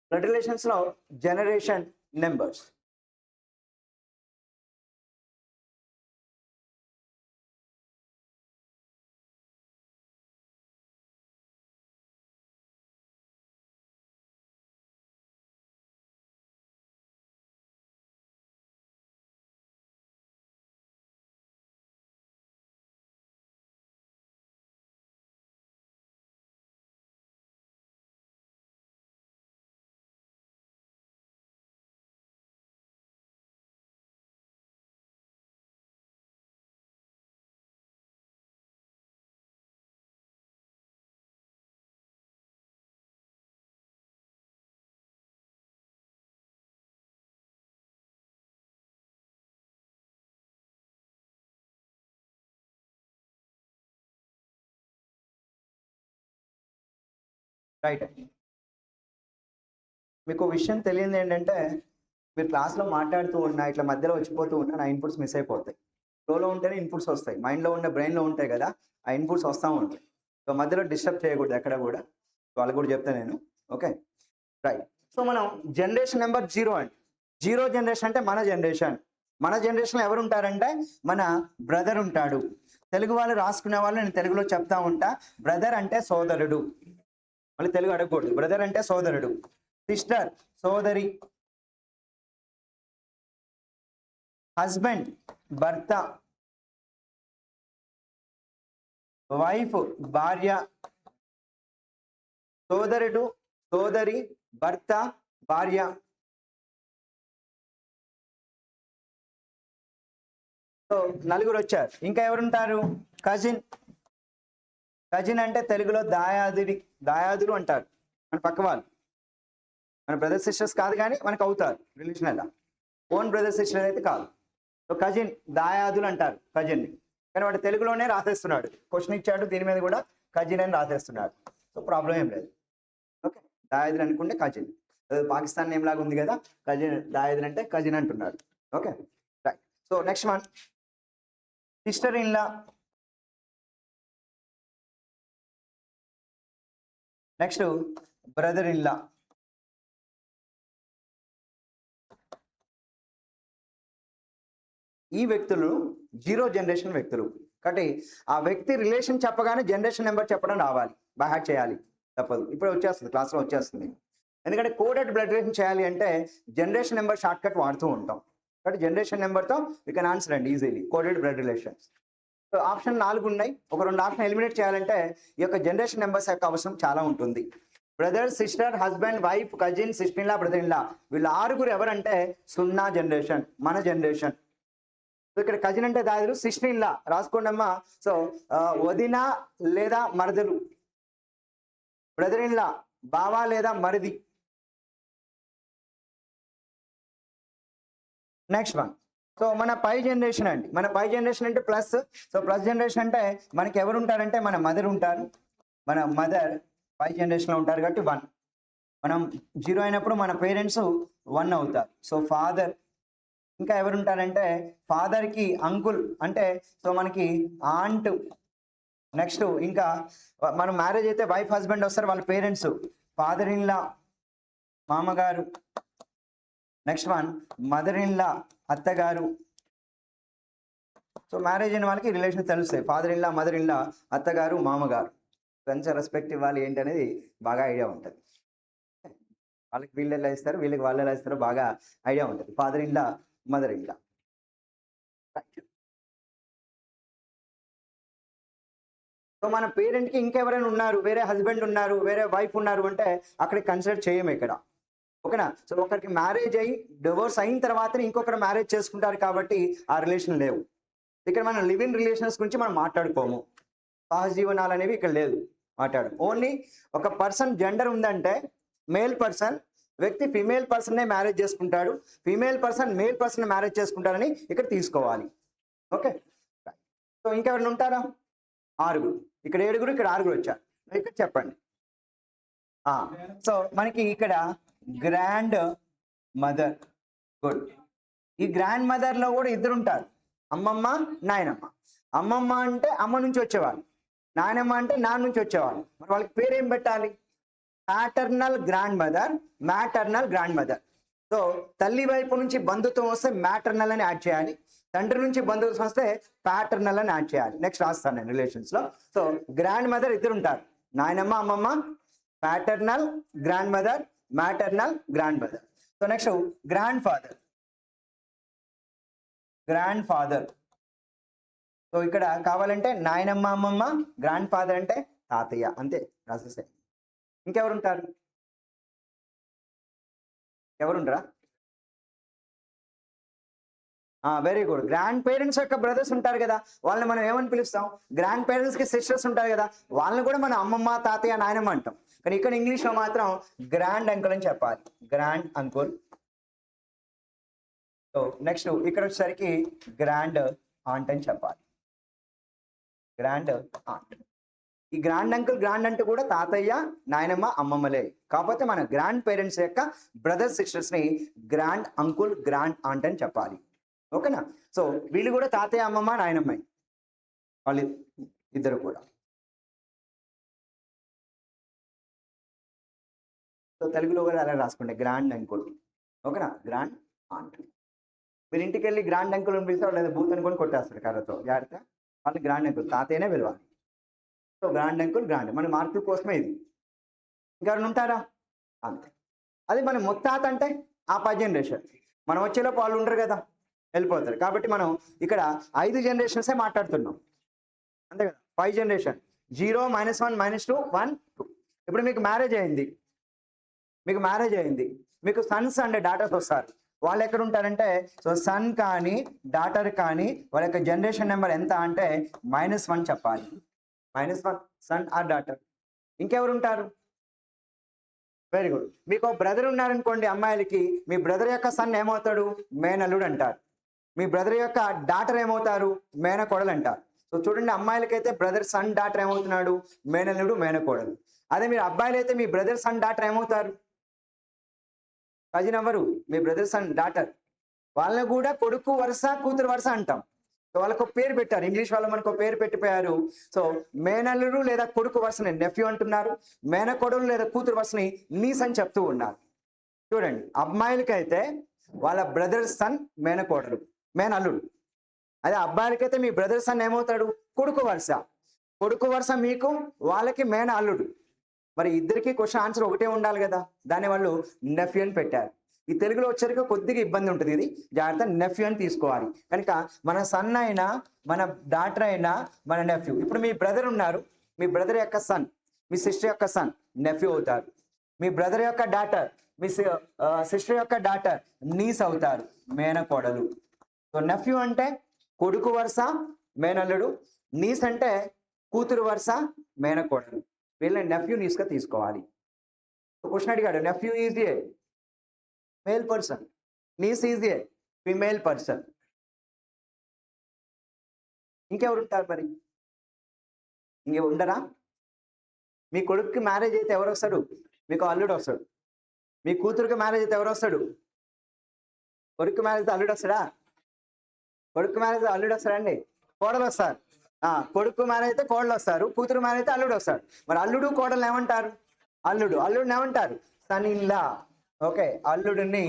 Blood relations లో generation numbers. Right. మీకు విషయం తెలియదు ఏంటంటే మీరు క్లాస్లో మాట్లాడుతూ ఉన్నా ఇట్లా మధ్యలో వచ్చిపోతూ ఉన్నా నా ఇన్పుట్స్ మిస్ అయిపోతాయి. ఫ్లోలో ఉంటేనే ఇన్పుట్స్ వస్తాయి, మైండ్లో ఉన్న బ్రెయిన్లో ఉంటాయి కదా, ఆ ఇన్పుట్స్ వస్తూ ఉంటాయి. సో మధ్యలో డిస్టర్బ్ చేయకూడదు ఎక్కడ కూడా. వాళ్ళకి కూడా చెప్తాను నేను. Okay right. సో మనం జనరేషన్ నెంబర్ 0 అండి. 0 జనరేషన్ అంటే మన జనరేషన్. మన జనరేషన్లో ఎవరు ఉంటారంటే మన బ్రదర్ ఉంటాడు. తెలుగు వాళ్ళు రాసుకునే వాళ్ళు నేను తెలుగులో చెప్తా ఉంటా. బ్రదర్ అంటే సోదరుడు. మళ్ళీ తెలుగు అడగకూడదు. బ్రదర్ అంటే సోదరుడు, సిస్టర్ సోదరి, హస్బెండ్ భర్త, వైఫ్ భార్య, సోదరుడు సోదరి, భర్త భార్య. సో నలుగురు వచ్చారు. ఇంకా ఎవరుంటారు? కజిన్. కజిన్ అంటే తెలుగులో దాయాదులు అంటారు. మన పక్క వాళ్ళు, మన బ్రదర్ సిస్టర్స్ కాదు కానీ మనకు అవుతారు రిలేషన్. అలా ఓన్ బ్రదర్ సిస్టర్ అయితే కాదు. సో కజిన్ దాయాదులు అంటారు కజిన్ని. కానీ వాడు తెలుగులోనే రాసేస్తున్నాడు. క్వశ్చన్ ఇచ్చాడు, దీని మీద కూడా కజిన్ అని రాసేస్తున్నాడు. సో ప్రాబ్లం ఏం లేదు. ఓకే దాయాదులు అనుకుంటే కజిన్. పాకిస్తాన్ నేమ్ లాగా ఉంది కదా, కజిన్ దాయాదులు అంటే కజిన్ అంటున్నారు. Okay right. So next one sister in law. Next brother in లా. ఈ వ్యక్తులు 0 జనరేషన్ వ్యక్తులు. కాబట్టి ఆ వ్యక్తి రిలేషన్ చెప్పగానే జనరేషన్ నెంబర్ చెప్పడం రావాలి, బై హార్ట్ చేయాలి, తప్పదు. ఇప్పుడు వచ్చేస్తుంది, క్లాస్లో వచ్చేస్తుంది. ఎందుకంటే కోడెడ్ బ్లడ్ రిలేషన్ చేయాలి అంటే జనరేషన్ నెంబర్ షార్ట్ కట్ వాడుతూ ఉంటాం. కాబట్టి జనరేషన్ నెంబర్తో యూ కెన్ ఆన్సర్ అండి easily coded blood relations. So option 4 ఉన్నాయి. ఒక 2 ఆప్షన్ ఎలిమినేట్ చేయాలంటే ఈ యొక్క జనరేషన్ నెంబర్స్ యొక్క అవసరం చాలా ఉంటుంది. Brother sister husband wife cousin sister in law brother in లా, వీళ్ళు 6 ఎవరంటే 0 జనరేషన్, మన జనరేషన్. సో ఇక్కడ కజిన్ అంటే దాదాపు సిస్టర్ ఇన్ లా రాసుకోండి అమ్మా. సో వదిన లేదా మరదలు, బ్రదర్ ఇన్ లా బావా లేదా మరిది. నెక్స్ట్ వన్ సో మన పై జనరేషన్ అండి. మన పై జనరేషన్ అంటే ప్లస్. సో ప్లస్ జనరేషన్ అంటే మనకి ఎవరు ఉంటారంటే మన మదర్ ఉంటారు. మన మదర్ పై జనరేషన్లో ఉంటారు కాబట్టి 1. మనం 0 అయినప్పుడు మన పేరెంట్స్ 1 అవుతారు. So father. ఇంకా ఎవరు ఉంటారంటే ఫాదర్కి అంకుల్ అంటే సో మనకి ఆంట్. నెక్స్ట్ ఇంకా మనం మ్యారేజ్ అయితే వైఫ్ హస్బెండ్ వస్తారు, వాళ్ళ పేరెంట్స్ ఫాదర్ ఇన్ లా మామగారు. నెక్స్ట్ వన్ మదర్ ఇన్ లా అత్తగారు. సో మ్యారేజ్ అయిన వాళ్ళకి రిలేషన్ తెలుస్తాయి. Father in law mother in లా అత్తగారు మామగారు. కొంచెం రెస్పెక్ట్ ఇవ్వాలి ఏంటి అనేది బాగా ఐడియా ఉంటుంది. వాళ్ళకి వీళ్ళు ఎలా ఇస్తారు, వీళ్ళకి వాళ్ళు ఎలా ఇస్తారో బాగా ఐడియా ఉంటుంది. Father in law mother in law. So మన పేరెంట్కి ఇంకెవరైనా ఉన్నారు, వేరే హస్బెండ్ ఉన్నారు, వేరే వైఫ్ ఉన్నారు అంటే అక్కడికి కన్సిడర్ చేయము ఇక్కడ. ఓకేనా. సో ఒకరికి మ్యారేజ్ అయ్యి డివోర్స్ అయిన తర్వాతనే ఇంకొకరు మ్యారేజ్ చేసుకుంటారు కాబట్టి ఆ రిలేషన్ లేవు. ఇక్కడ మనం లివ్ ఇన్ రిలేషన్స్ గురించి మనం మాట్లాడుకోము. సహజీవనాలు అనేవి ఇక్కడ లేదు, మాట్లాడు. ఓన్లీ ఒక పర్సన్ జెండర్ ఉందంటే మేల్ పర్సన్ వ్యక్తి ఫీమేల్ పర్సన్నే మ్యారేజ్ చేసుకుంటాడు, female person male person marriage చేసుకుంటారని ఇక్కడ తీసుకోవాలి. ఓకే. సో ఇంకెవరైనా ఉంటారా? 6. ఇక్కడ 7, ఇక్కడ 6 వచ్చారు. ఇక్కడ చెప్పండి. సో మనకి ఇక్కడ గ్రాండ్ మదర్. గుడ్. ఈ గ్రాండ్ మదర్లో కూడా 2 ఉంటారు, అమ్మమ్మ నాయనమ్మ. అమ్మమ్మ అంటే అమ్మ నుంచి వచ్చేవాళ్ళు, నాయనమ్మ అంటే నాన్న నుంచి వచ్చేవాళ్ళు. మరి వాళ్ళకి పేరు ఏం పెట్టాలి? Paternal grandmother, maternal grandmother. So తల్లి వైపు నుంచి బంధుత్వం వస్తే మ్యాటర్నల్ అని యాడ్ చేయాలి, తండ్రి నుంచి బంధుత్వం వస్తే ప్యాటర్నల్ అని యాడ్ చేయాలి. నెక్స్ట్ రాస్తాను నేను రిలేషన్స్ లో. సో గ్రాండ్ మదర్ ఇద్దరు ఉంటారు, నాయనమ్మ అమ్మమ్మ, paternal grandmother, maternal grandmother. So next grandfather. Grandfather, so ఇక్కడ కావాలంటే నాయనమ్మ అమ్మమ్మ, గ్రాండ్ ఫాదర్ అంటే తాతయ్య, అంతే రాసేసే. ఇంకెవరుంటారు? ఎవరుంటారా? Very good. గ్రాండ్ పేరెంట్స్ యొక్క బ్రదర్స్ ఉంటారు కదా, వాళ్ళని మనం ఏమని పిలుస్తాం? గ్రాండ్ పేరెంట్స్ కి సిస్టర్స్ ఉంటారు కదా, వాళ్ళని కూడా మనం అమ్మమ్మ తాతయ్య నాయనమ్మ అంటాం. కానీ ఇక్కడ ఇంగ్లీష్ లో మాత్రం గ్రాండ్ అంకుల్ అని చెప్పాలి, గ్రాండ్ అంకుల్. సో నెక్స్ట్ ఇక్కడ వచ్చేసరికి గ్రాండ్ ఆంట్ అని చెప్పాలి, గ్రాండ్ ఆంట్. ఈ గ్రాండ్ అంకుల్ గ్రాండ్ అంటే కూడా తాతయ్య నాయనమ్మ అమ్మమ్మలే, కాకపోతే మన గ్రాండ్ పేరెంట్స్ యొక్క బ్రదర్స్ సిస్టర్స్ ని గ్రాండ్ అంకుల్ గ్రాండ్ ఆంట్ అని చెప్పాలి. ఓకేనా? సో వీళ్ళు కూడా తాతయ్య అమ్మమ్మ నాయనమ్మ, వాళ్ళు ఇద్దరు కూడా. సో తెలుగులో కూడా అలా రాసుకోండి, గ్రాండ్ అంకుల్. ఓకేనా? Grand aunt. మీరు ఇంటికి వెళ్ళి గ్రాండ్ అంకుల్ అని పిలిస్తే లేదా బూత్ అనుకొని కొట్టేస్తారు కర్రతో, జాగ్రత్త. వాళ్ళు గ్రాండ్ అంకుల్, తాతయ్యనే పిలవాలి. సో గ్రాండ్ అంకుల్ గ్రాండ్, మన మార్కుల కోసమే ఇది. ఇంకెవరైనా ఉంటారా? అంతే. అది మన ముత్తాత అంటే ఆ 10 జనరేషన్, మనం వచ్చేలోపు వాళ్ళు ఉండరు కదా, వెళ్ళిపోతారు. కాబట్టి మనం ఇక్కడ 5 జనరేషన్సే మాట్లాడుతున్నాం, అంతే కదా. 5 జనరేషన్, 0, -1, -2, 1, 2. ఇప్పుడు మీకు మ్యారేజ్ అయింది, మీకు సన్స్ అండ్ డాటర్స్ వస్తారు. వాళ్ళు ఎక్కడ ఉంటారంటే, సో సన్ కానీ డాటర్ కానీ వాళ్ళ యొక్క జనరేషన్ నెంబర్ ఎంత అంటే -1 చెప్పాలి. -1 సన్ ఆర్ డాటర్. ఇంకెవరు ఉంటారు? Very good. మీకు బ్రదర్ ఉన్నారనుకోండి అమ్మాయిలకి, మీ బ్రదర్ యొక్క సన్ ఏమవుతాడు? మేనల్లుడు అంటారు. మీ బ్రదర్ యొక్క డాటర్ ఏమవుతారు? మేనకోడలు అంటారు. సో చూడండి, అమ్మాయిలకైతే బ్రదర్ సన్ డాటర్ ఏమవుతున్నాడు? మేనల్లుడు మేనకోడలు. అదే మీరు అబ్బాయిలు అయితే మీ బ్రదర్ సన్ డాటర్ ఏమవుతారు? కజిన్ ఎవరు? మీ బ్రదర్ సన్ డాటర్. వాళ్ళని కూడా కొడుకు వరుస కూతురు వరుస అంటాం. సో వాళ్ళకు పేరు పెట్టారు, ఇంగ్లీష్ వాళ్ళు మనకు పేరు పెట్టిపోయారు. సో మేనల్లుడు లేదా కొడుకు వరుసని నెఫ్యూ అంటున్నారు, మేనకోడలు లేదా కూతురు వరుసని నీస్ అని చెప్తూ ఉన్నారు. చూడండి, అమ్మాయిలకైతే వాళ్ళ బ్రదర్ సన్ మేనకోడలు మేనల్లుడు. అదే అబ్బాయిలకైతే మీ బ్రదర్ సన్ ఏమవుతాడు? కొడుకు వరుస మీకు, వాళ్ళకి మేన అల్లుడు. మరి ఇద్దరికి క్వశ్చన్ ఆన్సర్ ఒకటే ఉండాలి కదా, దాన్ని వాళ్ళు నెఫ్యూ అని పెట్టారు. ఈ తెలుగులో వచ్చరికి కొద్దిగా ఇబ్బంది ఉంటుంది, ఇది జాగ్రత్త, నెఫ్యూ అని తీసుకోవాలి. కనుక మన సన్ అయినా మన డాటర్ అయినా మన నెఫ్యూ. ఇప్పుడు మీ బ్రదర్ ఉన్నారు, మీ బ్రదర్ యొక్క సన్ మీ సిస్టర్ యొక్క సన్ నెఫ్యూ అవుతారు. మీ బ్రదర్ యొక్క డాటర్ మీ సిస్టర్ యొక్క డాటర్ నీస్ అవుతారు, మేనకోడలు. సో నెఫ్యూ అంటే కొడుకు వరుస మేనల్లుడు, నీస్ అంటే కూతురు వరుస మేనకోడలు. వీళ్ళని నెఫ్యూ నీస్గా తీసుకోవాలి. క్వశ్చన్ అడిగాడు, nephew is a male person, niece is a female person. ఇంకెవరు ఉంటారు మరి? ఇంకెవరు ఉండరా? మీ కొడుకుకి మ్యారేజ్ అయితే ఎవరు వస్తాడు? మీకు అల్లుడు వస్తాడు. మీ కూతురుకి మ్యారేజ్ అయితే ఎవరు వస్తాడు? కొడుకు మ్యారేజ్ అయితే అల్లుడు వస్తాడా? కొడుకు మ్యారేజ్ అల్లుడు వస్తాడండి, కోడలు వస్తారు. కొడుకు మ్యారేజ్ అయితే కోడలు వస్తారు, కూతురు మ్యారేజ్ అయితే అల్లుడు వస్తాడు. మరి అల్లుడు కోడలు ఏమంటారు? అల్లుడిని ఏమంటారు? Son in law. ఓకే, అల్లుడిని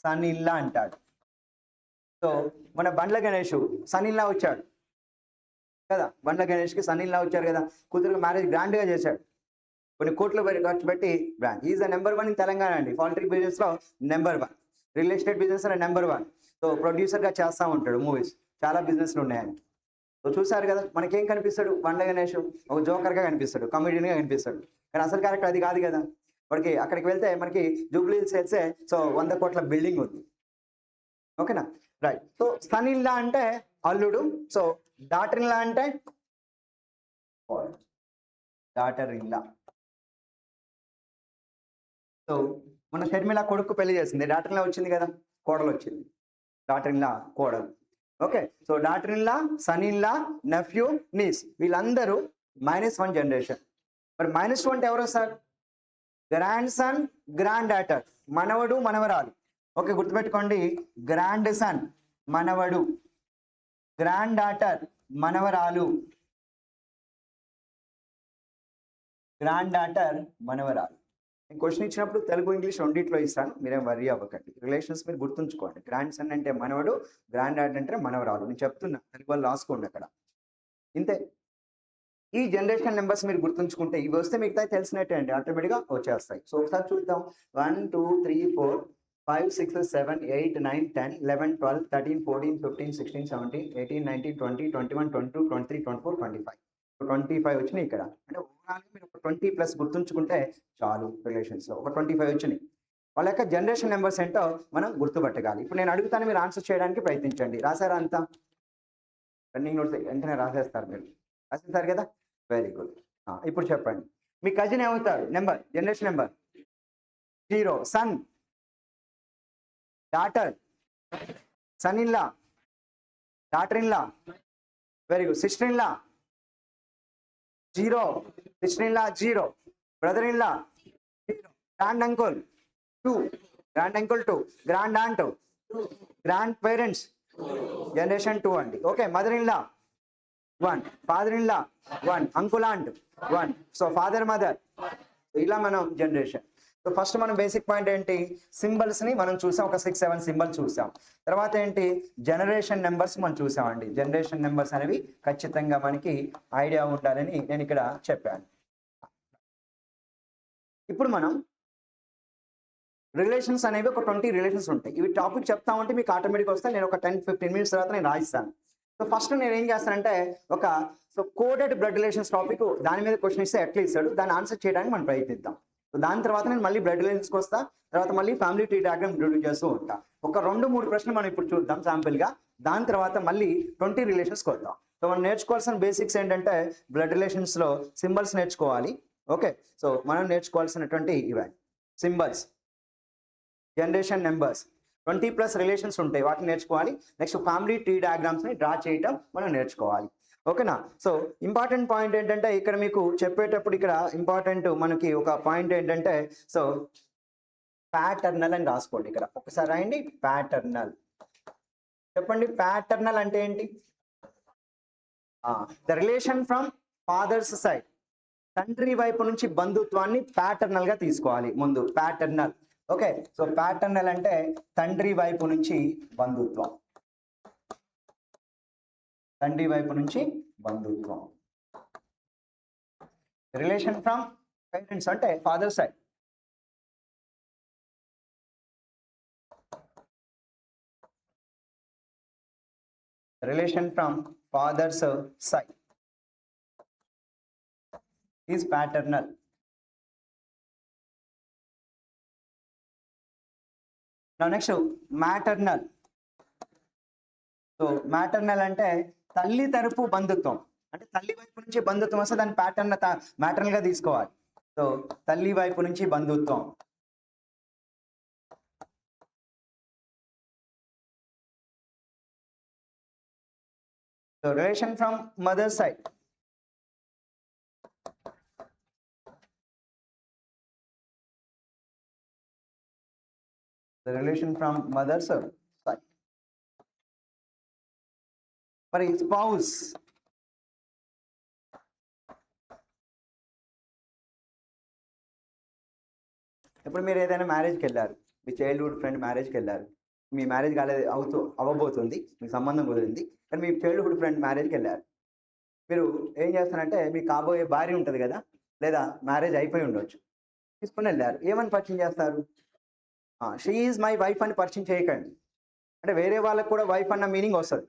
సన్ ఇన్ లా అంటాడు. సో మన Bandla Ganesh son in law వచ్చాడు కదా, బండ్ల గణేష్కి సన్ ఇన్ లా వచ్చారు కదా, కూతురుకి మ్యారేజ్ గ్రాండ్ గా చేశాడు, కొన్ని కోట్లు ఖర్చు పెట్టి brand. Is the number 1 in Telangana అండి. పాలిటిక్ బిజినెస్ లో నెంబర్ 1, రియల్ ఎస్టేట్ బిజినెస్ లో నెంబర్ 1. సో ప్రొడ్యూసర్ గా చేస్తూ ఉంటాడు మూవీస్, చాలా బిజినెస్లు ఉన్నాయని. సో చూసారు కదా, మనకేం కనిపిస్తాడు? బండ్ల గణేష్ ఒక జోకర్ గా కనిపిస్తాడు, కమెడియన్ గా కనిపిస్తాడు. కానీ అసలు క్యారెక్టర్ అది కాదు కదా. వాడికి అక్కడికి వెళ్తే మనకి జూబ్లీ హిల్స్ వెళ్తే సో 100 కోట్ల బిల్డింగ్ ఉంది. ఓకేనా? Right. So son in law అంటే అల్లుడు, సో డాటర్ ఇన్ లా అంటే డాటర్ ఇన్ లా. సో మన షర్మిల కొడుకు పెళ్లి చేసింది, డాటర్ ఇన్ లా వచ్చింది కదా, కోడలు వచ్చింది, డాటర్ ఇన్ లా కోడలు. Okay, so daughter in law, son in law, nephew, niece, వీళ్ళందరూ -1 జనరేషన్. మరి -2 అంటే ఎవరు sir? Grandson, granddaughter, మనవడు మనవరాలు. ఓకే, గుర్తుపెట్టుకోండి, గ్రాండ్ సన్ మనవడు, గ్రాండ్ డాటర్ మనవరాలు, గ్రాండ్ డాటర్ మనవరాలు. నేను క్వశ్చన్ ఇచ్చినప్పుడు తెలుగు ఇంగ్లీష్ రెండిట్లో ఇస్తాను, మీరేం వర్రీ అవ్వకండి. రిలేషన్స్ మీరు గుర్తుంచుకోండి. గ్రాండ్ సన్ అంటే మనవడు, గ్రాండ్ డాడ్ అంటే మనవరాలు. నేను చెప్తున్నా, తెలుగు వాళ్ళు రాసుకోండి అక్కడ. ఇంతే. ఈ జనరేషన్ నెంబర్స్ మీరు గుర్తుంచుకుంటే ఇవి వస్తే మిగతా తెలిసినట్టే అండి, ఆటోమేటిక్గా వచ్చేస్తాయి. సో ఒకసారి చూద్దాం. 1 2 3 4 5 6 7 8 9 10 11 12 13 14 15 16 17 18 19 20 21 22 23 24 25 25 వచ్చినాయి ఇక్కడ. అంటే ఓవరాల్ మీరు ఒక 20 ప్లస్ గుర్తుంచుకుంటే చాలు. రిలేషన్స్లో ఒక 25 వచ్చినాయి. వాళ్ళ యొక్క జనరేషన్ నెంబర్స్ ఏంటో మనం గుర్తుపట్టగాలి. ఇప్పుడు నేను అడుగుతాను, మీరు ఆన్సర్ చేయడానికి ప్రయత్నించండి. రాసారా అంతా? రన్నింగ్ నోట్స్ వెంటనే రాసేస్తారు మీరు. రాసేస్తారు కదా, వెరీ గుడ్. ఇప్పుడు చెప్పండి, మీ కజిన్ ఏమవుతారు? Number, generation number 0. Son, daughter, son in law, daughter in law, very good. Sister in law 0, sister in law 0, brother in law 0, grand uncle 2, grand uncle 2, grand aunt 2, grandparents generation 2 అండి. Okay. Mother in law 1, father in law 1, uncle aunt 1. So father mother, ఇలా మనం generation. So first మనం basic point ఏంటి, symbols ని మనం చూసాం, ఒక 6 7 symbols చూసాం. తర్వాత ఏంటి, జనరేషన్ నెంబర్స్ మనం చూసామండి. జనరేషన్ నెంబర్స్ అనేవి ఖచ్చితంగా మనకి ఐడియా ఉండాలని నేను ఇక్కడ చెప్పాను. ఇప్పుడు మనం రిలేషన్స్ అనేవి ఒక 20 రిలేషన్స్ ఉంటాయి. ఇవి టాపిక్ చెప్తామంటే మీకు ఆటోమేటిక్గా వస్తే నేను ఒక 10-15 మినిట్స్ తర్వాత నేను రాయిస్తాను. సో ఫస్ట్ నేను ఏం చేస్తానంటే ఒక కోడెడ్ బ్లడ్ రిలేషన్స్ టాపిక్, దాని మీద క్వశ్చన్ ఇస్తే ఎట్లా ఇస్తాడు, దాన్ని ఆన్సర్ చేయడానికి మనం ప్రయత్నిద్దాం. సో దాని తర్వాత నేను మళ్ళీ బ్లడ్ రిలేషన్స్కి వస్తా, తర్వాత మళ్ళీ ఫ్యామిలీ ట్రీ డయాగ్రామ్ ఇంట్రొడ్యూస్ చేస్తూ ఉంటా. ఒక 2-3 ప్రశ్నలు మనం ఇప్పుడు చూద్దాం శాంపిల్గా. దాని తర్వాత మళ్ళీ 20 రిలేషన్స్కి వద్దాం. సో మనం నేర్చుకోవాల్సిన బేసిక్స్ ఏంటంటే బ్లడ్ రిలేషన్స్లో సింబల్స్ నేర్చుకోవాలి. ఓకే. సో మనం నేర్చుకోవాల్సినటువంటి ఇవన్నీ సింబల్స్, జనరేషన్ నెంబర్స్, 20+ రిలేషన్స్ ఉంటాయి, వాటిని నేర్చుకోవాలి. నెక్స్ట్ ఫ్యామిలీ ట్రీ డయాగ్రామ్స్ని డ్రా చేయటం మనం నేర్చుకోవాలి. ఓకేనా. సో ఇంపార్టెంట్ పాయింట్ ఏంటంటే ఇక్కడ మీకు చెప్పేటప్పుడు ఇక్కడ ఇంపార్టెంట్ మనకి ఒక పాయింట్ ఏంటంటే, సో ప్యాటర్నల్ అని రాసుకోండి. ఇక్కడ ఒకసారి రాయండి, ప్యాటర్నల్. చెప్పండి, ప్యాటర్నల్ అంటే ఏంటి? The relation from father's side, తండ్రి వైపు నుంచి బంధుత్వాన్ని ప్యాటర్నల్ గా తీసుకోవాలి ముందు. ప్యాటర్నల్. ఓకే. సో ప్యాటర్నల్ అంటే తండ్రి వైపు నుంచి బంధుత్వం, తండ్రి వైపు నుంచి బంధుత్వం. రిలేషన్ ఫ్రమ్ పేరెంట్స్ అంటే father side. Relation from father's side is paternal. Next maternal. So maternal అంటే తల్లి తరపు బంధుత్వం, అంటే తల్లి వైపు నుంచి బంధుత్వం వస్తే దాన్ని మ్యాటర్నల్ గా తీసుకోవాలి. సో తల్లి వైపు నుంచి బంధుత్వం. So relation from mother side, the relation from mother's side. మరి స్పౌస్, ఇప్పుడు మీరు ఏదైనా మ్యారేజ్కి వెళ్ళారు, మీ చైల్డ్హుడ్ ఫ్రెండ్ మ్యారేజ్కి వెళ్ళారు, మీ మ్యారేజ్ కాలేదు, అవ్వబోతుంది, మీ సంబంధం కుదిరింది, కానీ మీ చైల్డ్హుడ్ ఫ్రెండ్ మ్యారేజ్కి వెళ్ళారు. మీరు ఏం చేస్తారంటే మీ కాబోయే భార్య ఉంటుంది కదా, లేదా మ్యారేజ్ అయిపోయి ఉండొచ్చు, తీసుకుని వెళ్ళారు. ఏమని పరిచయం చేస్తారు? షీ ఈజ్ మై వైఫ్ అని పరిచయం చేయకండి. అంటే వేరే వాళ్ళకు కూడా వైఫ్ అన్న మీనింగ్ వస్తుంది.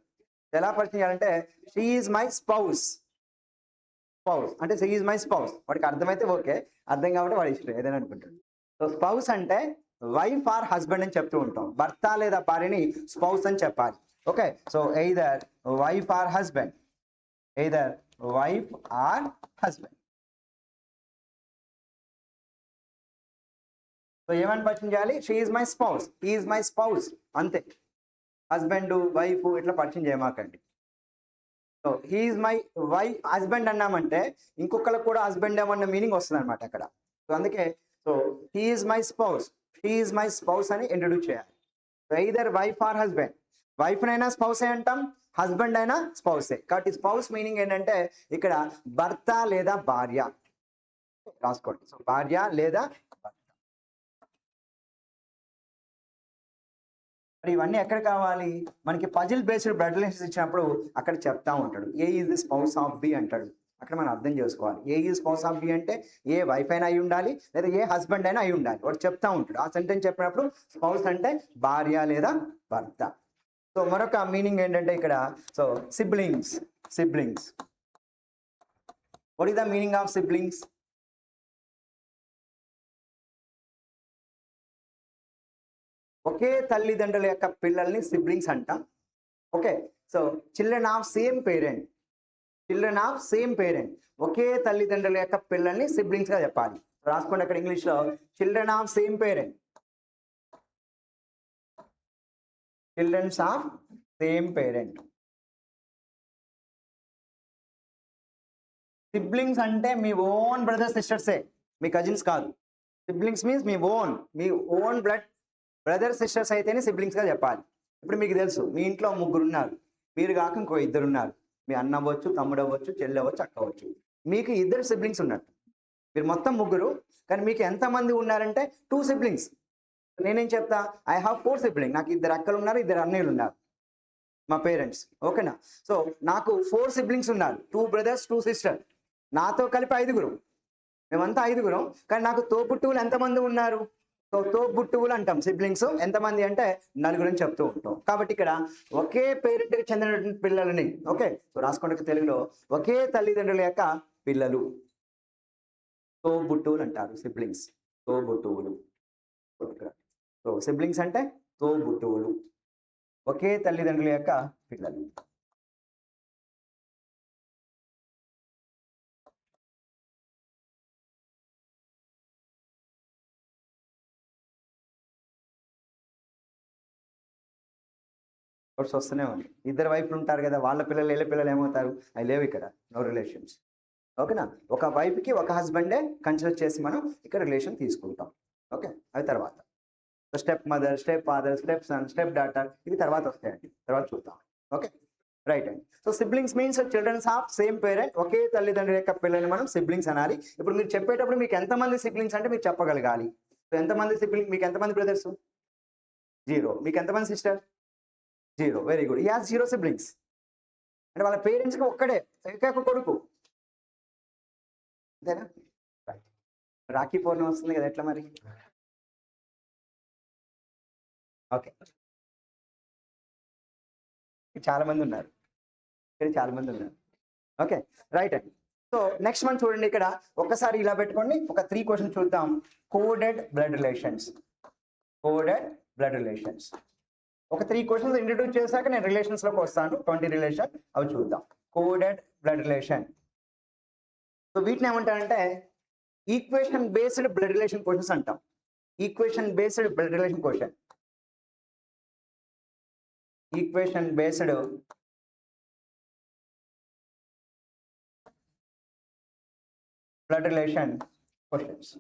ఎలా పరిచయం చేయాలంటే she is my spouse. Spouse అంటే షీ ఈజ్ మై స్పౌస్. వాడికి అర్థమైతే ఓకే, అర్థం కాబట్టి వాడి ఇష్టం ఏదైనా అనుకుంటాడు. సో స్పౌస్ అంటే వైఫ్ ఆర్ హస్బెండ్ అని చెప్తూ ఉంటాం. భర్త లేదా భార్యని స్పౌస్ అని చెప్పాలి. Okay. So either wife or husband, either wife or husband. So ఏమని పరిచయం చేయాలి? She is my spouse, he is my spouse, అంతే. హస్బెండ్ వైఫ్ ఇట్లా పరిచయం చేయమాకండి. So he is my wife, husband అన్నామంటే ఇంకొకరికి కూడా హస్బెండ్ ఏమన్న మీనింగ్ వస్తుంది అనమాట అక్కడ. సో అందుకే so he is my spouse, he is my spouse అని ఇంట్రడ్యూస్ చేయాలి. So either wife or husband, వైఫ్నైనా స్పౌసే అంటాం, హస్బెండ్ అయినా స్పౌసే. కాబట్టి స్పౌస్ మీనింగ్ ఏంటంటే ఇక్కడ భర్త లేదా భార్య రాసుకోండి. సో భార్య లేదా భర్త. మరి ఇవన్నీ ఎక్కడ కావాలి? మనకి పజిల్ బేస్డ్ బ్లడ్ రిలేషన్స్ ఇచ్చినప్పుడు అక్కడ చెప్తా ఉంటాడు. A is the spouse of B అంటాడు. అక్కడ మనం అర్థం చేసుకోవాలి. A is spouse of B అంటే ఏ వైఫ్ అయినా అయి ఉండాలి, లేదా ఏ హస్బెండ్ అయినా అయి ఉండాలి. వాడు చెప్తా ఉంటాడు. ఆ సెంటెన్స్ చెప్పినప్పుడు స్పౌస్ అంటే భార్య లేదా భర్త. సో మరొక మీనింగ్ ఏంటంటే ఇక్కడ so siblings. Siblings. What is the meaning of siblings? ఒకే తల్లిదండ్రుల యొక్క పిల్లల్ని సిబ్లింగ్స్ అంటాం. Okay. So children of same parent. Children of same parent. ఒకే తల్లిదండ్రుల యొక్క పిల్లల్ని సిబ్లింగ్స్ గా చెప్పాలి. రాసుకోండి అక్కడ ఇంగ్లీష్ లో children of same parent. Childrens of same parent. Siblings అంటే మీ ఓన్ బ్రదర్ సిస్టర్సే, మీ కజిన్స్ కాదు. సిబ్లింగ్స్ మీన్స్ మీ ఓన్ బ్లడ్ బ్రదర్ సిస్టర్స్ అయితేనే సిబ్లింగ్స్ గా చెప్పాలి. ఇప్పుడు మీకు తెలుసు మీ ఇంట్లో ముగ్గురు ఉన్నారు, మీరు కాక ఇంకో ఇద్దరు ఉన్నారు. మీ అన్న అవ్వచ్చు, తమ్ముడు అవ్వచ్చు, చెల్లి అవ్వచ్చు, అక్క అవ్వచ్చు. మీకు ఇద్దరు సిబ్లింగ్స్ ఉన్నట్టు. మీరు మొత్తం ముగ్గురు, కానీ మీకు ఎంతమంది ఉన్నారంటే 2 సిబ్లింగ్స్. నేనేం చెప్తా, ఐ హావ్ 4 సిబ్లింగ్. నాకు ఇద్దరు అక్కలు ఉన్నారు, ఇద్దరు అన్నయ్యలు ఉన్నారు, మా పేరెంట్స్. ఓకేనా? సో నాకు 4 సిబ్లింగ్స్ ఉన్నారు, 2 బ్రదర్స్ 2 సిస్టర్. నాతో కలిపి 5గురు. మేమంతా 5గురం. కానీ నాకు తోబుట్టువులు ఎంతమంది ఉన్నారు? సో తోబుట్టువులు అంటాం సిబ్లింగ్స్. ఎంతమంది అంటే 4 చెప్తూ ఉంటాం. కాబట్టి ఇక్కడ ఒకే పేరెంట్కి చెందినటువంటి పిల్లలని, ఓకే, సో రాసుకోండి తెలుగులో, ఒకే తల్లిదండ్రుల యొక్క పిల్లలు తోబుట్టువులు అంటారు. సిబ్లింగ్స్, తోబుట్టువులు. సో సిబ్లింగ్స్ అంటే తోబుట్టువులు, ఒకే తల్లిదండ్రుల యొక్క పిల్లలు. వస్తూనే ఉంది. ఇద్దరు వైఫ్లు ఉంటారు కదా, వాళ్ళ పిల్లలు వీళ్ళ పిల్లలు ఏమవుతారు? అవి లేవు ఇక్కడ, నో రిలేషన్స్. ఓకేనా? ఒక వైఫ్కి ఒక హస్బెండే కన్సిడర్ చేసి మనం ఇక్కడ రిలేషన్ తీసుకుంటాం. ఓకే, అది తర్వాత stepmother, stepfather, stepson, stepdaughter, ఇది తర్వాత వస్తాయండి, తర్వాత చూద్దాం. ఓకే, రైట్ అండి. So siblings means childrens of same parent. ఒకే తల్లిదండ్రుల యొక్క పిల్లల్ని మనం సిబ్లింగ్స్ అనాలి. ఇప్పుడు మీరు చెప్పేటప్పుడు మీకు ఎంతమంది సిబ్లింగ్స్ అంటే మీరు చెప్పగలగాలి. సో ఎంతమంది సిబ్లింగ్, మీకు ఎంతమంది బ్రదర్స్? 0. మీకు ఎంతమంది సిస్టర్? 0. Very good. ఈ హాజ్ 0 సిబ్లింగ్స్. అంటే వాళ్ళ పేరెంట్స్కి ఒక్కడే, ఏకైక కొడుకు. అంతేనా? రైట్. రాఖీ పౌర్ణమి వస్తుంది కదా, ఎట్లా మరి? ఓకే, చాలా మంది ఉన్నారు, ఇక్కడ చాలా మంది ఉన్నారు. ఓకే, రైట్ అండి. సో నెక్స్ట్ మనం చూడండి, ఇక్కడ ఒక్కసారి ఇలా పెట్టుకోండి, ఒక 3 క్వశ్చన్ చూద్దాం. Coded blood relations. Coded blood relations. ఒక 3 క్వశ్చన్స్ ఇంట్రడ్యూస్ చేశాక నేను రిలేషన్స్ లోకి వస్తాను. 20 రిలేషన్, అవి చూద్దాం. Coded blood relation. సో వీటిని ఏమంటారంటే equation based blood relation questions అంటాం. Equation based blood relation question. Equation based blood relation questions.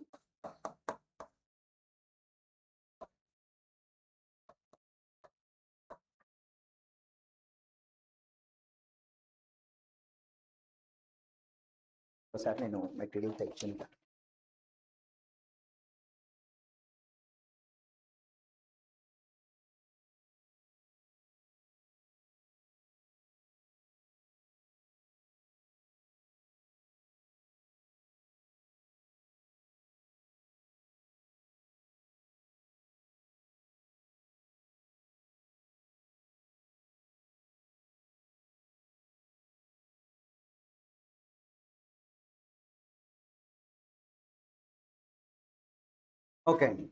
ఒకసారి నేను మెటీరియల్ తెచ్చింది. ఓకే అండి,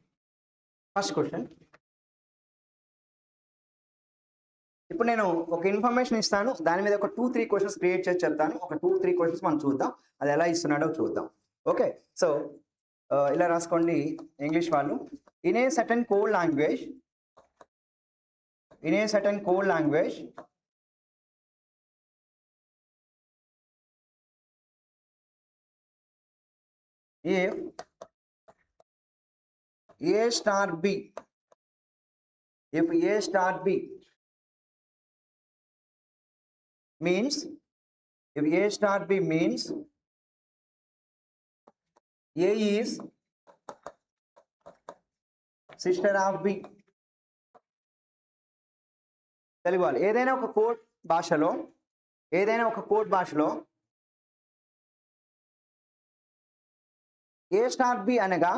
ఫస్ట్ క్వశ్చన్. ఇప్పుడు నేను ఒక ఇన్ఫర్మేషన్ ఇస్తాను, దాని మీద ఒక 2-3 క్వశ్చన్స్ క్రియేట్ చేసి చెప్తాను. ఒక 2-3 క్వశ్చన్స్ మనం చూద్దాం, అది ఎలా ఇస్తున్నాడో చూద్దాం. ఓకే, సో ఇలా రాసుకోండి ఇంగ్లీష్ వాళ్ళు. In a certain code language, in a certain code language, if A star B, if A star B means, if A star B means A is sister of B, Telugu వాళ్ళు ఏదైనా ఒక code భాషలో ఏ star B అనగా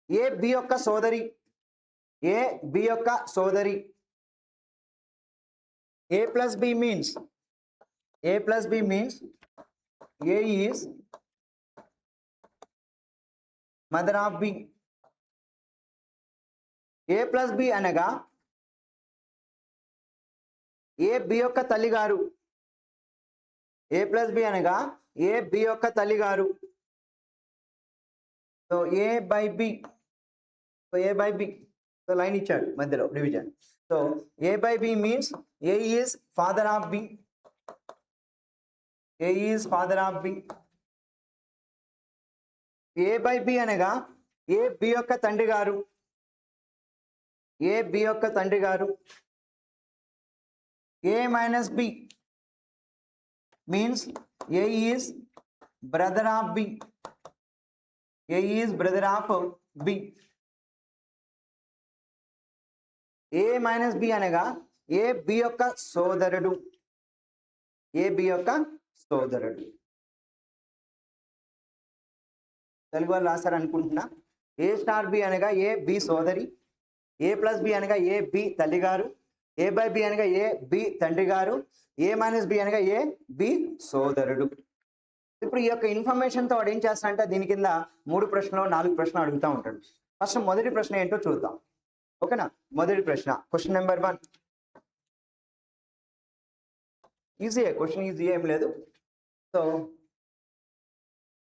A B యొక్క సోదరి A plus B means A is mother of B. A plus B అనగా A B యొక్క తల్లిగారు. A plus B అనగా A B యొక్క తల్లిగారు. So A by B. So line ఇచ్చాడు మధ్యలో division. So A by B means A is father of B. A by B అనగా A B యొక్క తండ్రి గారు. A minus B means A is brother of B. A minus B అనగా A B యొక్క సోదరుడు. తెలుగు వాళ్ళు రాశారు అనుకుంటున్నా. A స్టార్ B అనగా A B సోదరి. A ప్లస్ B అనగా A B తల్లిగారు. A బై B అనగా A B తండ్రి గారు. A మైనస్ B అనగా A B సోదరుడు. ఇప్పుడు ఈ యొక్క ఇన్ఫర్మేషన్తో వాడు ఏం చేస్తాడంటే దీని కింద 3 ప్రశ్నలు 4 ప్రశ్నలు అడుగుతూ ఉంటాడు. ఫస్ట్ మొదటి ప్రశ్న ఏంటో చూద్దాం. ఓకేనా? మొదటి ప్రశ్న క్వశ్చన్ నెంబర్ 1 ఈజీయే, క్వశ్చన్ ఈజీ ఏం లేదు. So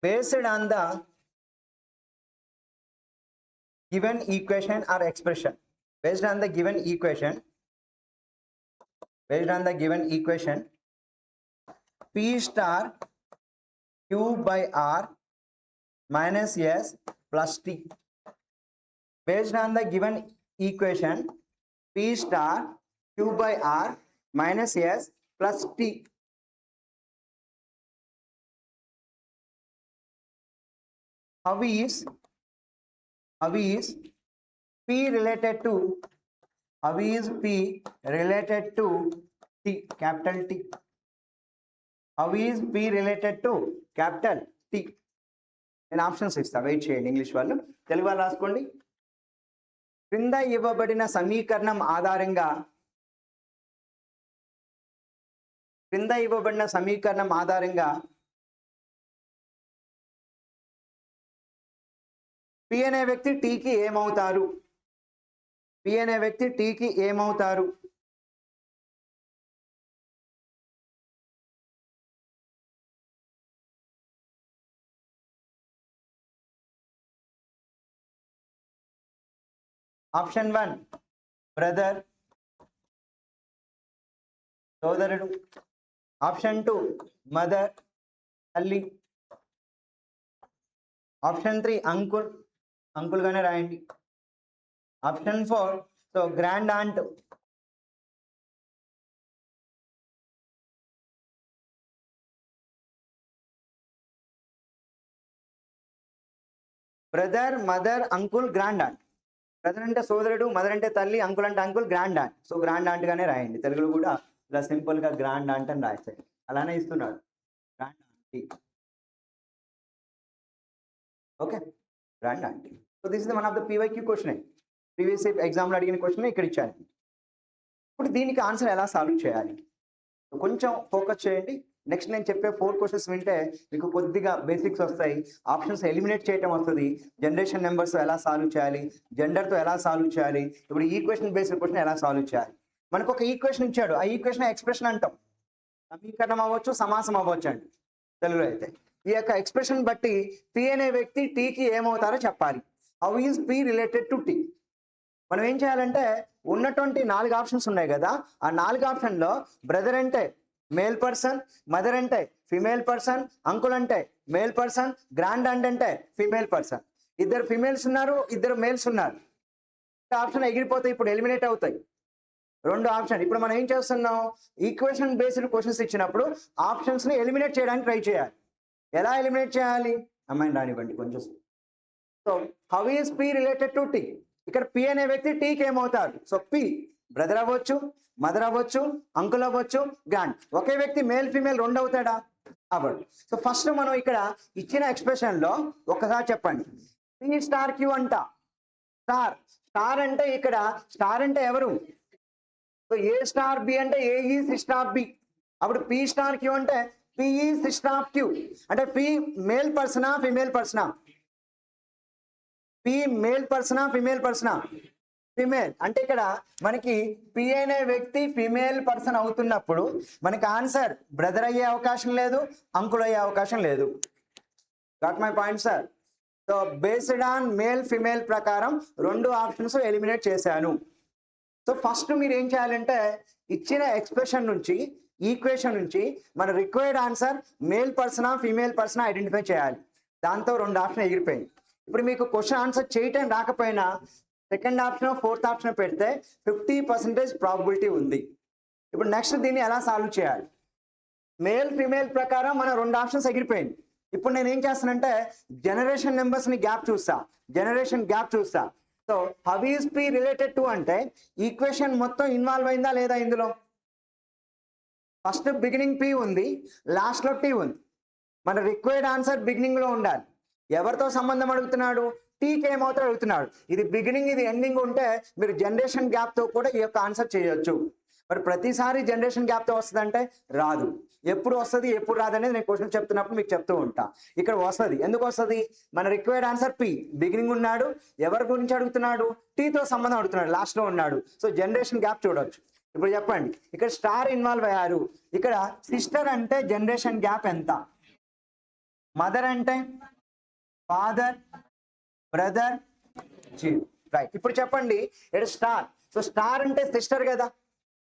based on the given equation or expression, based on the given equation P star Q by R minus S plus T. Based on the given equation P star Q by R minus S plus T. How is P related to T, capital T? How is P related to capital T? నేను options ఇస్తా, wait చేయండి. English వాళ్ళు, తెలుగు వాళ్ళు రాసుకోండి. క్రింద ఇవ్వబడిన సమీకరణం ఆధారంగా P అనే వ్యక్తి T కి ఏమవుతారు? ఆప్షన్ 1 బ్రదర్, సోదరుడు. ఆప్షన్ 2 మదర్, తల్లి. ఆప్షన్ 3 అంకుల్ గానే రాయండి. Option 4 so grand aunt. Brother, mother, uncle, grand aunt. Brother అంటే సోదరుడు, మదర్ అంటే తల్లి, అంకుల్ అంటే uncle, grand aunt. So grand aunt గానే రాయండి. తెలుగులో కూడా ఇలా సింపుల్ గా గ్రాండ్ ఆంట్ అని రాయండి. అలానే ఇస్తున్నాడు grand aunty. Okay, grand aunty. So this is one of the PYQ question. Previous ఎగ్జామ్లో అడిగిన క్వశ్చన్ ఇక్కడ ఇచ్చాను. ఇప్పుడు దీనికి ఆన్సర్ ఎలా సాల్వ్ చేయాలి కొంచెం ఫోకస్ చేయండి. నెక్స్ట్ నేను చెప్పే 4 క్వశ్చన్స్ వింటే మీకు కొద్దిగా బేసిక్స్ వస్తాయి. ఆప్షన్స్ ఎలిమినేట్ చేయడం వస్తుంది. జనరేషన్ నెంబర్స్ ఎలా సాల్వ్ చేయాలి, జెండర్తో ఎలా సాల్వ్ చేయాలి, ఇప్పుడు ఈక్వేషన్ బేస్డ్ క్వశ్చన్ ఎలా సాల్వ్ చేయాలి. మనకు ఒక ఈక్వేషన్ ఇచ్చాడు, ఆ ఈక్వేషన్ ఎక్స్ప్రెషన్ అంటాం. సమీకరణం అవ్వచ్చు, సమాసం అవ్వచ్చు అండి తెలుగులో అయితే. ఈ యొక్క ఎక్స్ప్రెషన్ బట్టి P అనే వ్యక్తి Tకి ఏమవుతారో చెప్పాలి. How is P related to T? మనం ఏం చేయాలంటే ఉన్నటువంటి 4 ఆప్షన్స్ ఉన్నాయి కదా, ఆ 4 ఆప్షన్లో బ్రదర్ అంటే మేల్ పర్సన్, మదర్ అంటే ఫిమేల్ పర్సన్, అంకుల్ అంటే మేల్ పర్సన్, గ్రాండ్ ఆంట్ అంటే ఫిమేల్ పర్సన్. 2 ఫిమేల్స్ ఉన్నారు, 2 మేల్స్ ఉన్నారు. ఆప్షన్ ఎగిరిపోతాయి, ఇప్పుడు ఎలిమినేట్ అవుతాయి 2 ఆప్షన్. ఇప్పుడు మనం ఏం చేస్తున్నాం, ఈక్వేషన్ బేస్డ్ క్వశ్చన్స్ ఇచ్చినప్పుడు ఆప్షన్స్ని ఎలిమినేట్ చేయడానికి ట్రై చేయాలి. ఎలా ఎలిమినేట్ చేయాలి అమ్మాయిని రానివ్వండి కొంచెం. So how is P related to T? ఇక్కడ పి అనే వ్యక్తి టీకి ఏమవుతారు? సో పి బ్రదర్ అవ్వచ్చు, మదర్ అవ్వచ్చు, అంకుల్ అవ్వచ్చు, గ్రాండ్. ఒకే వ్యక్తి మేల్ ఫీమేల్ రెండు అవుతాడా? అవ్వడు. సో ఫస్ట్ మనం ఇక్కడ ఇచ్చిన ఎక్స్ప్రెషన్ లో ఒకసారి చెప్పండి. పి స్టార్ క్యూ అంట. స్టార్ స్టార్ అంటే ఇక్కడ స్టార్ అంటే ఎవరు? సో ఏ స్టార్ బి అంటే ఏ ఈ సిస్టర్ ఆఫ్ బి. అప్పుడు పి స్టార్ క్యూ అంటే పి ఈ సిస్టర్ ఆఫ్ క్యూ. అంటే పి మేల్ పర్సనా ఫిమేల్ పర్సనా? పి మేల్ పర్సనా ఫిమేల్ పర్సనా? ఫిమేల్. అంటే ఇక్కడ మనకి పి అనే వ్యక్తి ఫిమేల్ పర్సన్ అవుతున్నప్పుడు మనకి ఆన్సర్ బ్రదర్ అయ్యే అవకాశం లేదు, అంకుల్ అయ్యే అవకాశం లేదు. Got my point sir? So based on male female ప్రకారం రెండు ఆప్షన్స్ ఎలిమినేట్ చేశాను. సో ఫస్ట్ మీరు ఏం చేయాలంటే ఇచ్చిన ఎక్స్ప్రెషన్ నుంచి ఈక్వేషన్ నుంచి మన రిక్వైర్డ్ ఆన్సర్ మేల్ పర్సనా ఫీమేల్ పర్సనా ఐడెంటిఫై చేయాలి. దాంతో రెండు ఆప్షన్ ఎగిరిపోయింది. ఇప్పుడు మీకు క్వశ్చన్ ఆన్సర్ చేయటం రాకపోయినా సెకండ్ ఆప్షన్ ఫోర్త్ ఆప్షన్ పెడితే 50% ప్రాబిలిటీ ఉంది. ఇప్పుడు నెక్స్ట్ దీన్ని ఎలా సాల్వ్ చేయాలి? మేల్ ఫీమేల్ ప్రకారం మన రెండు ఆప్షన్స్ ఎగిరిపోయింది. ఇప్పుడు నేను ఏం చేస్తానంటే జనరేషన్ నెంబర్స్ ని గ్యాప్ చూస్తా, జనరేషన్ గ్యాప్ చూస్తా. So how is P related to అంటే ఈక్వేషన్ మొత్తం ఇన్వాల్వ్ అయిందా లేదా? ఇందులో ఫస్ట్ బిగినింగ్ పి ఉంది, లాస్ట్ లో టీ ఉంది. మన రిక్వైర్డ్ ఆన్సర్ బిగినింగ్ లో ఉండాలి. ఎవరితో సంబంధం అడుగుతున్నాడు? టీకి ఏమవుతాడు అడుగుతున్నాడు. ఇది బిగినింగ్ ఇది ఎండింగ్ ఉంటే మీరు జనరేషన్ గ్యాప్ తో కూడా ఈ యొక్క ఆన్సర్ చేయొచ్చు. మరి ప్రతిసారి జనరేషన్ గ్యాప్ తో వస్తుందంటే రాదు. ఎప్పుడు వస్తుంది ఎప్పుడు రాదనేది నేను క్వశ్చన్ చెప్తున్నప్పుడు మీకు చెప్తూ ఉంటా. ఇక్కడ వస్తుంది. ఎందుకు వస్తుంది? మన రిక్వైర్డ్ ఆన్సర్ పి బిగినింగ్ ఉన్నాడు. ఎవరి గురించి అడుగుతున్నాడు? టీతో సంబంధం అడుగుతున్నాడు, లాస్ట్ లో ఉన్నాడు. సో జనరేషన్ గ్యాప్ చూడొచ్చు. ఇప్పుడు చెప్పండి, ఇక్కడ స్టార్ ఇన్వాల్వ్ అయ్యారు. ఇక్కడ సిస్టర్ అంటే జనరేషన్ గ్యాప్ ఎంత? మదర్ అంటే ఫాదర్, బ్రదర్, జీరో. రైట్. ఇప్పుడు చెప్పండి ఇక్కడ స్టార్. సో స్టార్ అంటే సిస్టర్ కదా.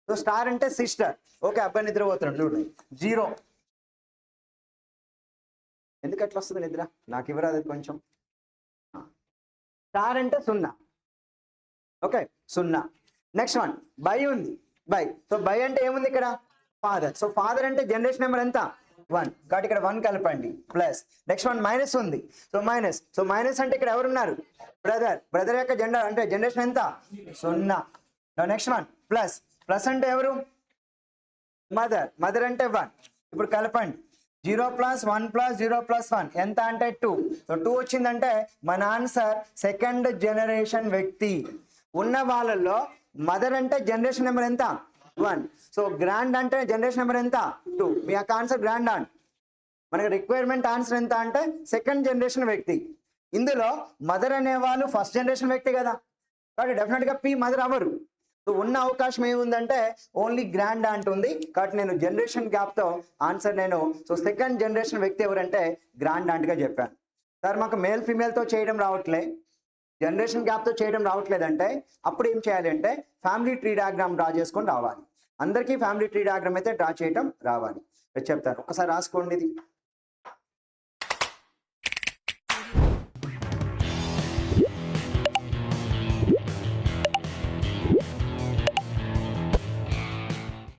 సో స్టార్ అంటే సిస్టర్. ఓకే, అబ్బాయి నిద్రపోతున్నాడు చూడండి. జీరో. ఎందుకు అట్లా వస్తుంది నిద్ర? నాకు ఇవ్వరాదు కొంచెం. స్టార్ అంటే సున్నా. ఓకే, సున్నా. నెక్స్ట్ వన్ బై ఉంది. బై. సో బై అంటే ఏముంది ఇక్కడ? ఫాదర్. సో ఫాదర్ అంటే జనరేషన్ నెంబర్ ఎంత? 1. కాబట్టి ఇక్కడ 1 కలపండి ప్లస్. నెక్స్ట్ వన్ మైనస్ ఉంది. So minus. సో మైనస్ అంటే ఇక్కడ ఎవరున్నారు? బ్రదర్. బ్రదర్ యొక్క జెండర్ అంటే జనరేషన్ ఎంత? 0. Next one plus. ప్లస్ అంటే ఎవరు? మదర్. మదర్ అంటే 1. ఇప్పుడు కలపండి. 0 + 1 + 0 + 1 ఎంత అంటే 2. సో 2 వచ్చిందంటే మన ఆన్సర్ సెకండ్ జనరేషన్ వ్యక్తి. ఉన్న వాళ్ళల్లో మదర్ అంటే జనరేషన్ నెంబర్ ఎంత? 1. సో గ్రాండ్ అంటే జనరేషన్ నెంబర్ ఎంత? 2. మీ యొక్క ఆన్సర్ గ్రాండ్ ఆన్. మనకి రిక్వైర్మెంట్ ఆన్సర్ ఎంత అంటే సెకండ్ జనరేషన్ వ్యక్తి. ఇందులో మదర్ అనేవాళ్ళు ఫస్ట్ జనరేషన్ వ్యక్తి కదా, కాబట్టి డెఫినెట్ గా పి మదర్ అవ్వరు. సో ఉన్న అవకాశం ఏముందంటే ఓన్లీ గ్రాండ్ అంటుంది. కాబట్టి నేను జనరేషన్ గ్యాప్ తో ఆన్సర్ నేను సో సెకండ్ జనరేషన్ వ్యక్తి ఎవరంటే గ్రాండ్ ఆంట్ గా చెప్పాను. సార్ మాకు మేల్ ఫీమేల్ తో చేయడం రావట్లే, జనరేషన్ గ్యాప్ తో చేయడం రావట్లేదంటే అప్పుడు ఏం చేయాలి అంటే ఫ్యామిలీ ట్రీ డయాగ్రామ్ డ్రా చేసుకొని రావాలి. అందరికీ ఫ్యామిలీ ట్రీ డయాగ్రామ్ అయితే డ్రా చేయడం రావాలి. చెప్తాను, ఒకసారి రాసుకోండి. ఇది